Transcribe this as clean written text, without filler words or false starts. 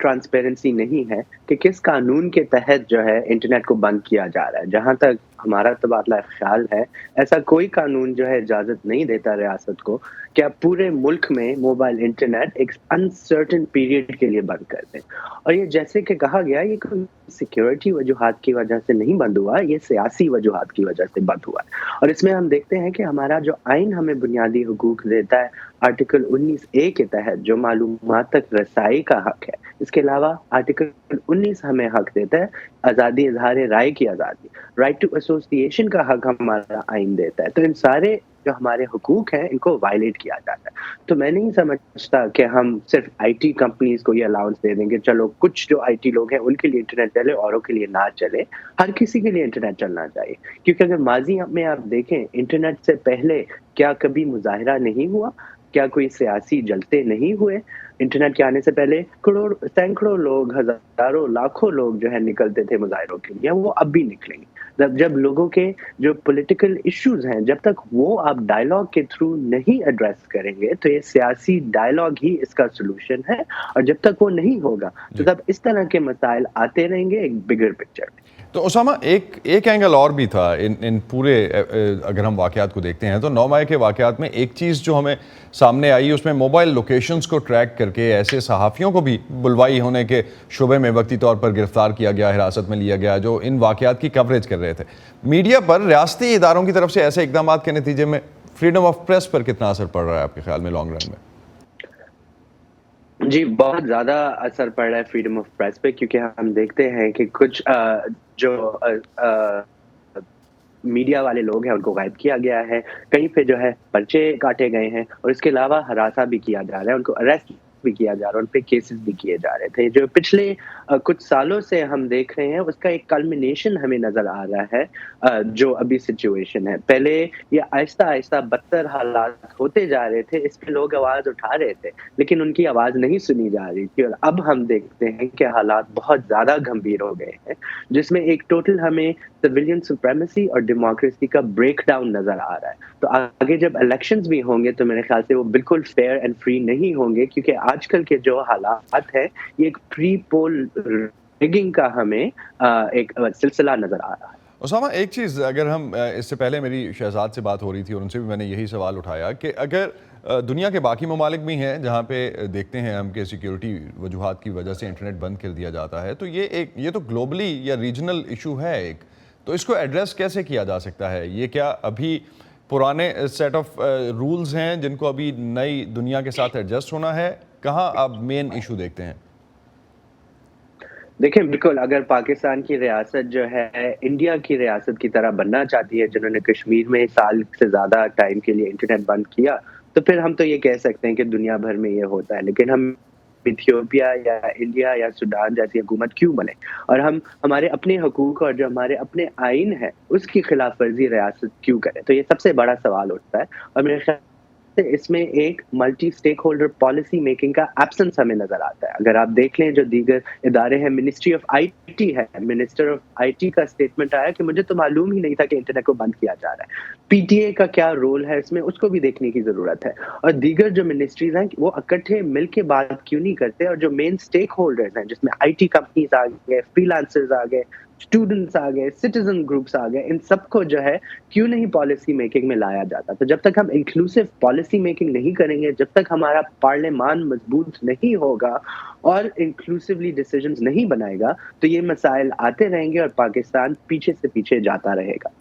Transparency नहीं है कि किस कानून के तहत जो है इंटरनेट को बंद किया जा रहा है। जहाँ तक हमारा तबादला ख्याल है, ऐसा कोई कानून जो है इजाज़त नहीं देता रियासत को कि आप पूरे मुल्क में मोबाइल इंटरनेट एक अनसर्टेन पीरियड के लिए बंद कर दें। और ये जैसे कि कहा गया, ये कोई सिक्योरिटी वजूहात की वजह से नहीं बंद हुआ, ये सियासी वजूहात की वजह से बंद हुआ है। और इसमें हम देखते हैं कि हमारा जो आइन हमें बुनियादी हुकूक देता है, आर्टिकल 19A के तहत जो मालूमात तक रसाई का हक है, इसके अलावा आर्टिकल 19 हमें हक देता है आज़ादी इज़हार राय की आज़ादी, राइट टू एसोसिएशन का हक हमारा आइन देता है। तो इन सारे जो हमारे हुकूक हैं, इनको वायलेट किया जाता है। तो मैं नहीं समझता कि हम सिर्फ आईटी कंपनीज़ को ये अलाउंस दे देंगे, चलो कुछ जो आईटी लोग हैं उनके लिए इंटरनेट चले, औरों के लिए ना चले। हर किसी के लिए इंटरनेट चलना चाहिए, क्योंकि अगर माज़ी में आप देखें, इंटरनेट से पहले क्या कभी मुज़ाहिरा नहीं हुआ? क्या कोई सियासी जलसे नहीं हुए? इंटरनेट के आने से पहले सैकड़ों लोग, हज़ारों, लाखों लोग जो है निकलते थे मुज़ाहिरों के लिए, वो अब भी निकलेंगे। जब लोगों के जो पॉलिटिकल इश्यूज़ हैं, जब तक वो आप डायलॉग के थ्रू नहीं एड्रेस करेंगे, तो ये सियासी डायलॉग ही इसका सॉल्यूशन है। और जब तक वो नहीं होगा, तो तब इस तरह के मसाइल आते रहेंगे एक बिगर पिक्चर में। तो उसामा, एक एंगल और भी था इन पूरे, अगर हम वाक़यात को देखते हैं तो 9 मई के वाक़यात में एक चीज़ जो हमें सामने आई, उसमें मोबाइल लोकेशंस को ट्रैक करके ऐसे सहाफ़ियों को भी बुलवाई होने के शुबे में वक्ती तौर पर गिरफ़्तार किया गया, हिरासत में लिया गया, जो इन वाक़यात की कवरेज कर रहे थे। मीडिया पर रियासती इदारों की तरफ से ऐसे इक़दाम के नतीजे में फ्रीडम ऑफ प्रेस पर कितना असर पड़ रहा है आपके ख्याल में लॉन्ग रन में? जी, बहुत ज़्यादा असर पड़ रहा है फ्रीडम ऑफ प्रेस पे, क्योंकि हम देखते हैं कि कुछ जो मीडिया वाले लोग हैं उनको गायब किया गया है, कहीं पे जो है पर्चे काटे गए हैं, और इसके अलावा हरासा भी किया जा रहा है, उनको अरेस्ट भी किया जा रहा है, उन पे केसेस भी किए जा रहे थे। जो पिछले कुछ सालों से हम देख रहे हैं, उसका एक कल्मिनेशन हमें नज़र आ रहा है, जो अभी सिचुएशन है। पहले ये आहिस्ता-आहिस्ता बदतर हालात होते जा रहे थे, इस पे लोग आवाज़ उठा रहे थे, लेकिन उनकी आवाज़ नहीं सुनी जा रही थी। और अब हम देखते हैं कि हालात बहुत ज़्यादा गंभीर हो गए हैं, जिसमें एक टोटल हमें सिविलियन सुप्रीमेसी और डेमोक्रेसी का ब्रेकडाउन नज़र आ रहा है। तो आगे जब इलेक्शंस भी होंगे, तो मेरे ख्याल से वो बिल्कुल फेयर एंड फ्री नहीं होंगे, क्योंकि आजकल के जो हालात है, ये एक प्री पोल रिगिंग का हमें एक सिलसिला नज़र आ रहा है। उसामा, एक चीज़, अगर हम इससे पहले मेरी शहजाद से बात हो रही थी और उनसे भी मैंने यही सवाल उठाया कि अगर दुनिया के बाकी ममालिक भी हैं जहाँ पे देखते हैं हम कि सिक्योरिटी वजूहात की वजह से इंटरनेट बंद कर दिया जाता है, तो ये तो ग्लोबली या रीजनल इशू है एक, तो इसको एड्रेस कैसे किया जा सकता है? ये क्या अभी पुराने सेट ऑफ रूल्स हैं जिनको अभी नई दुनिया के साथ एडजस्ट होना है? कहाँ आप मेन इशू देखते हैं? देखिए, बिल्कुल, अगर पाकिस्तान की रियासत जो है इंडिया की रियासत की तरह बनना चाहती है, जिन्होंने कश्मीर में साल से ज़्यादा टाइम के लिए इंटरनेट बंद किया, तो फिर हम तो ये कह सकते हैं कि दुनिया भर में ये होता है। लेकिन हम इथियोपिया या इंडिया या सूडान जैसी हुकूमत क्यों बने? और हम हमारे अपने हकूक़ और जो हमारे अपने आइन है, उसकी खिलाफ वर्ज़ी रियासत क्यों करे? तो ये सबसे बड़ा सवाल उठता है। और मेरे ख्याल से इसमें एक multi stakeholder policy making का एब्सेंस हमें नज़र आता है। अगर आप देख लें, जो दीगर इदारे हैं, मिनिस्ट्री ऑफ आईटी है, मिनिस्टर ऑफ आईटी का स्टेटमेंट आया कि मुझे तो मालूम ही नहीं था कि इंटरनेट को बंद किया जा रहा है। पीटीए का क्या रोल है इसमें, उसको भी देखने की ज़रूरत है। और दीगर जो मिनिस्ट्रीज़ हैं, वो इकट्ठे मिल के बात क्यों नहीं करते? और जो मेन स्टेक होल्डर्स हैं, जिसमें आईटी कंपनीज़ आ गए, फ्रीलांसर्स आ गए, स्टूडेंट्स आ गए, सिटीजन ग्रुप्स आ गए, इन सबको जो है क्यों नहीं पॉलिसी मेकिंग में लाया जाता? तो जब तक हम इंक्लूसिव पॉलिसी मेकिंग नहीं करेंगे, जब तक हमारा पार्लियामान मजबूत नहीं होगा और इंक्लूसिवली डिसीजंस नहीं बनाएगा, तो ये मसाइल आते रहेंगे और पाकिस्तान पीछे से पीछे जाता रहेगा।